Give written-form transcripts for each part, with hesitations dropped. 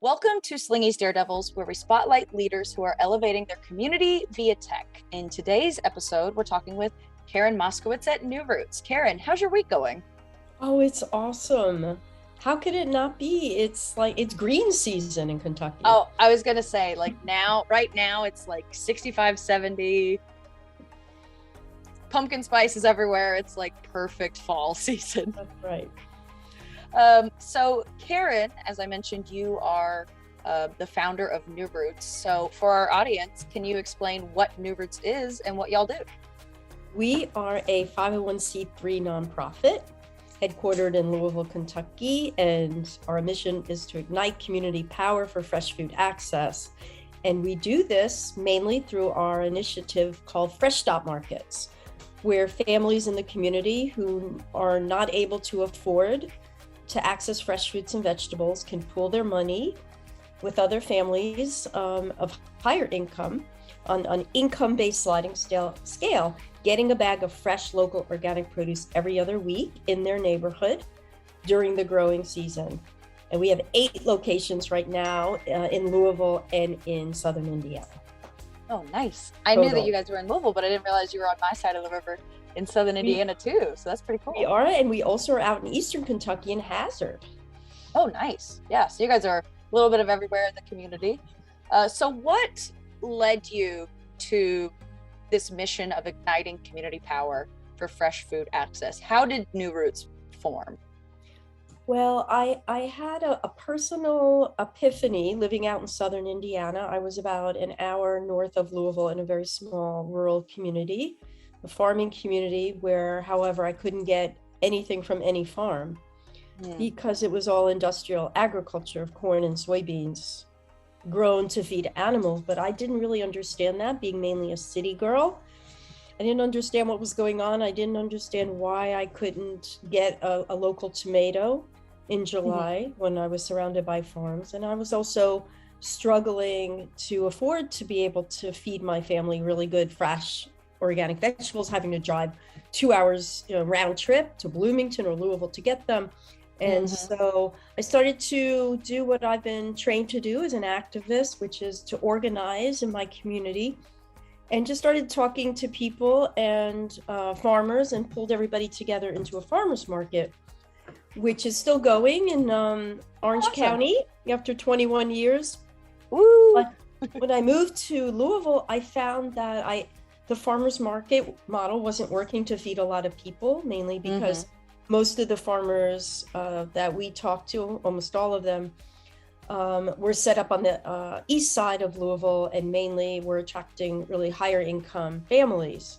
Welcome to Slingy's Daredevils, where we spotlight leaders who are elevating their community via tech. In today's episode, we're talking with Karyn Moskowitz at New Roots. Karyn, how's your week going? Oh, it's awesome. How could it not be? It's green season in Kentucky. Oh, I was going to say, right now, it's like 65, 70. Pumpkin spice is everywhere. It's like perfect fall season. That's right. So Karyn, as I mentioned, you are the founder of New Roots. So for our audience, can you explain what New Roots is and what y'all do? We are a 501c3 nonprofit headquartered in Louisville, Kentucky, and our mission is to ignite community power for fresh food access. And we do this mainly through our initiative called Fresh Stop Markets, where families in the community who are not able to afford to access fresh fruits and vegetables can pool their money with other families of higher income on income-based sliding scale, getting a bag of fresh local organic produce every other week in their neighborhood during the growing season. And we have 8 locations right now in Louisville and in Southern Indiana. Oh, nice. I knew that you guys were in Louisville, but I didn't realize you were on my side of the river in Southern Indiana too. So that's pretty cool. We are, and we also are out in Eastern Kentucky in Hazard. Oh, nice. Yeah, so you guys are a little bit of everywhere in the community. So what led you to this mission of igniting community power for fresh food access? How did New Roots form? Well, I had a personal epiphany living out in Southern Indiana. I was about an hour north of Louisville in a very small rural community, a farming community where, however, I couldn't get anything from any farm because it was all industrial agriculture of corn and soybeans grown to feed animals. But I didn't really understand that, being mainly a city girl. I didn't understand what was going on. I didn't understand why I couldn't get a local tomato in July when I was surrounded by farms. And I was also struggling to afford to be able to feed my family really good, fresh, organic vegetables, having to drive 2 hours round trip to Bloomington or Louisville to get them. And so I started to do what I've been trained to do as an activist, which is to organize in my community, and just started talking to people and farmers and pulled everybody together into a farmer's market, which is still going in Orange County after 21 years. Woo! But when I moved to Louisville, I found that the farmer's market model wasn't working to feed a lot of people, mainly because most of the farmers that we talked to, almost all of them, were set up on the east side of Louisville, and mainly were attracting really higher income families,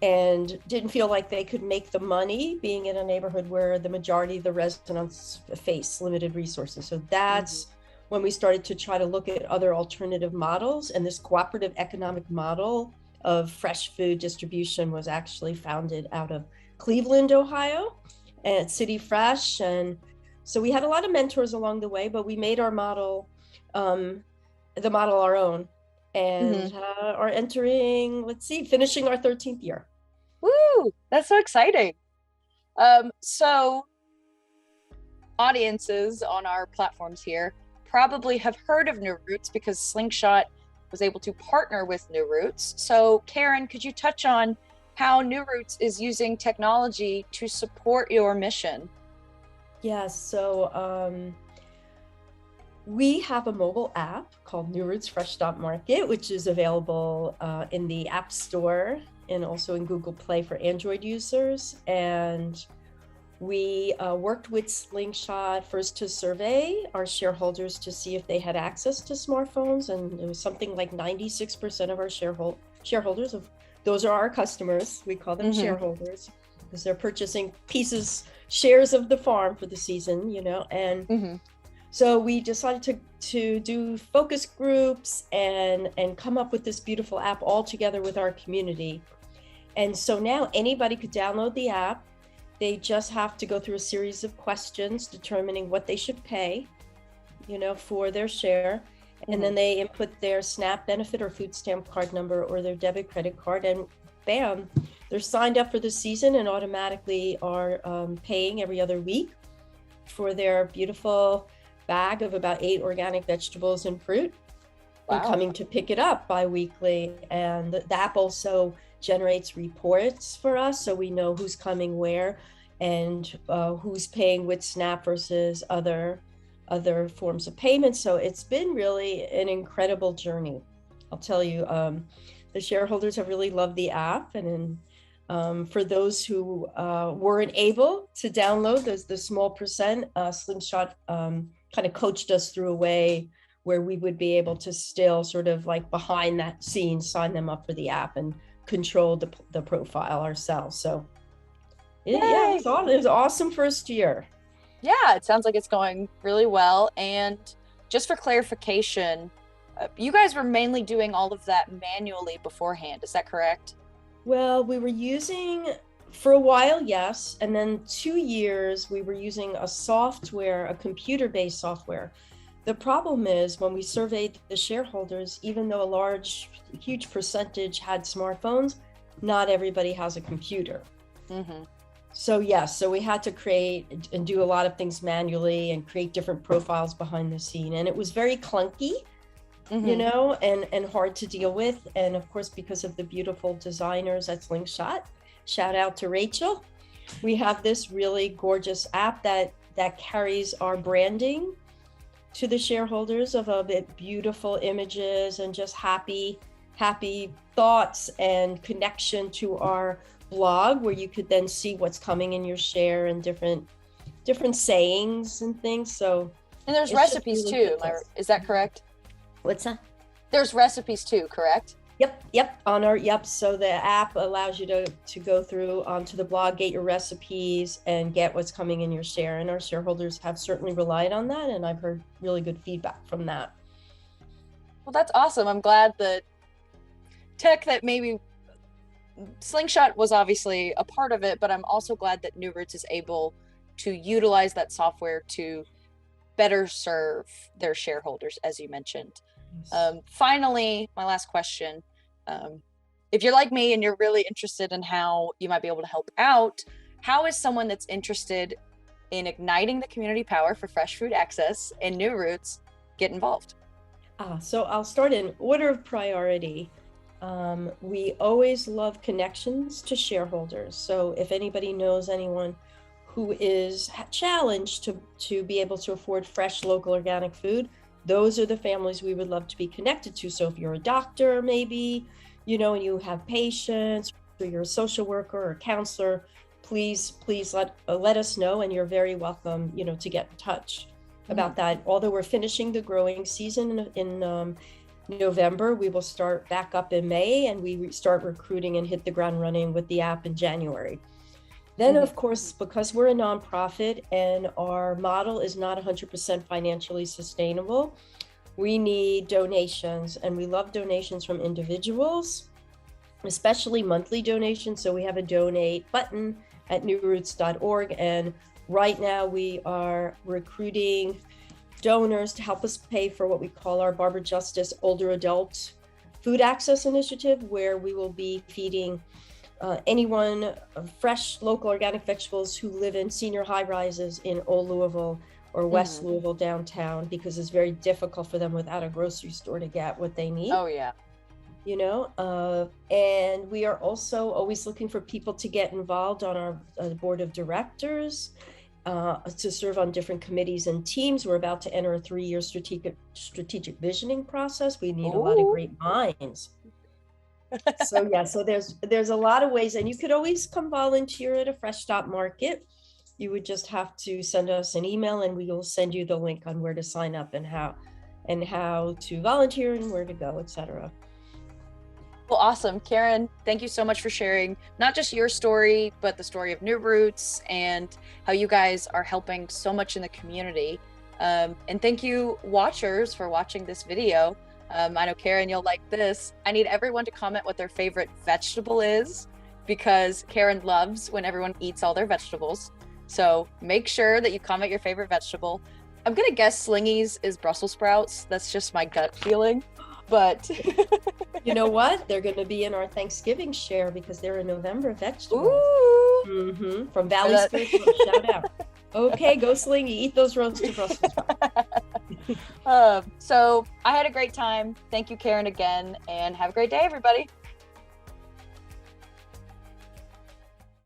and didn't feel like they could make the money being in a neighborhood where the majority of the residents face limited resources. So that's when we started to try to look at other alternative models, and this cooperative economic model of fresh food distribution was actually founded out of Cleveland, Ohio, at City Fresh. And so we had a lot of mentors along the way, but we made our model, the model our own, and are finishing our 13th year. Woo! That's so exciting. So audiences on our platforms here probably have heard of New Roots because Slingshot was able to partner with New Roots. So Karyn, could you touch on how New Roots is using technology to support your mission? Yes, so we have a mobile app called New Roots Fresh Stop Market, which is available in the App Store and also in Google Play for Android users. And we worked with Slingshot first to survey our shareholders to see if they had access to smartphones, and it was something like 96% of our shareholders those are our customers. We call them shareholders because they're purchasing shares of the farm for the season, and so we decided to do focus groups and come up with this beautiful app all together with our community. And so now anybody could download the app. They just have to go through a series of questions determining what they should pay, for their share. And then they input their SNAP benefit or food stamp card number or their debit credit card, and bam, they're signed up for the season and automatically are paying every other week for their beautiful bag of about 8 organic vegetables and fruit. And Wow. coming to pick it up bi-weekly. And the app also generates reports for us, so we know who's coming where and who's paying with SNAP versus other forms of payment. So it's been really an incredible journey. I'll tell you, the shareholders have really loved the app. And for those who weren't able to download, there's the small percent, Slingshot kind of coached us through a way where we would be able to still sort of like behind that scene, sign them up for the app and control the profile ourselves. So yeah, it was awesome first year. Yeah, it sounds like it's going really well. And just for clarification, you guys were mainly doing all of that manually beforehand. Is that correct? Well, we were using, for a while, yes. And then 2 years, we were using a computer-based software. The problem is when we surveyed the shareholders, even though a huge percentage had smartphones, not everybody has a computer. Mm-hmm. So yes, so we had to create and do a lot of things manually and create different profiles behind the scene. And it was very clunky, Mm-hmm. you know, and hard to deal with. And of course, because of the beautiful designers at Slingshot, shout out to Rachel, we have this really gorgeous app that carries our branding to the shareholders of a bit beautiful images and just happy thoughts and connection to our blog, where you could then see what's coming in your share and different sayings and things. So, and there's recipes really too. Is that correct? What's that? There's recipes too, correct? Yep. So the app allows you to go through to the blog, get your recipes, and get what's coming in your share. And our shareholders have certainly relied on that, and I've heard really good feedback from that. Well, that's awesome. I'm glad that tech that maybe Slingshot was obviously a part of it, but I'm also glad that New Roots is able to utilize that software to better serve their shareholders, as you mentioned. Yes. Finally, my last question. If you're like me and you're really interested in how you might be able to help out, how is someone that's interested in igniting the community power for fresh food access and New Roots get involved? So I'll start in order of priority. We always love connections to shareholders. So if anybody knows anyone who is challenged to be able to afford fresh, local, organic food, those are the families we would love to be connected to. So if you're a doctor, maybe, you know, and you have patients, or you're a social worker or counselor, please let us know, and you're very welcome, you know, to get in touch about that. Although we're finishing the growing season in November, we will start back up in May, and we start recruiting and hit the ground running with the app in January. Then, of course, because we're a nonprofit and our model is not 100% financially sustainable, we need donations, and we love donations from individuals, especially monthly donations. So we have a donate button at newroots.org, and right now we are recruiting donors to help us pay for what we call our Barbara Justice Older Adult Food Access Initiative, where we will be feeding anyone fresh, local, organic vegetables who live in senior high-rises in Old Louisville or West Louisville downtown, because it's very difficult for them without a grocery store to get what they need. Oh, yeah. You know, and we are also always looking for people to get involved on our board of directors, to serve on different committees and teams. We're about to enter a 3-year strategic visioning process. We need a lot of great minds. So yeah, so there's a lot of ways, and you could always come volunteer at a Fresh Stop Market. You would just have to send us an email, and we will send you the link on where to sign up and how to volunteer and where to go, etc. Well, awesome. Karyn, thank you so much for sharing not just your story, but the story of New Roots and how you guys are helping so much in the community. And thank you, watchers, for watching this video. I know, Karyn, you'll like this. I need everyone to comment what their favorite vegetable is, because Karyn loves when everyone eats all their vegetables. So make sure that you comment your favorite vegetable. I'm going to guess Slingy's is Brussels sprouts. That's just my gut feeling. But you know what? They're going to be in our Thanksgiving share because they're a November vegetable. Ooh. From Valley Spiritual, shout out. Okay, go Slingy. Eat those roasted Brussels sprouts. So I had a great time. Thank you, Karyn, again, and have a great day, everybody.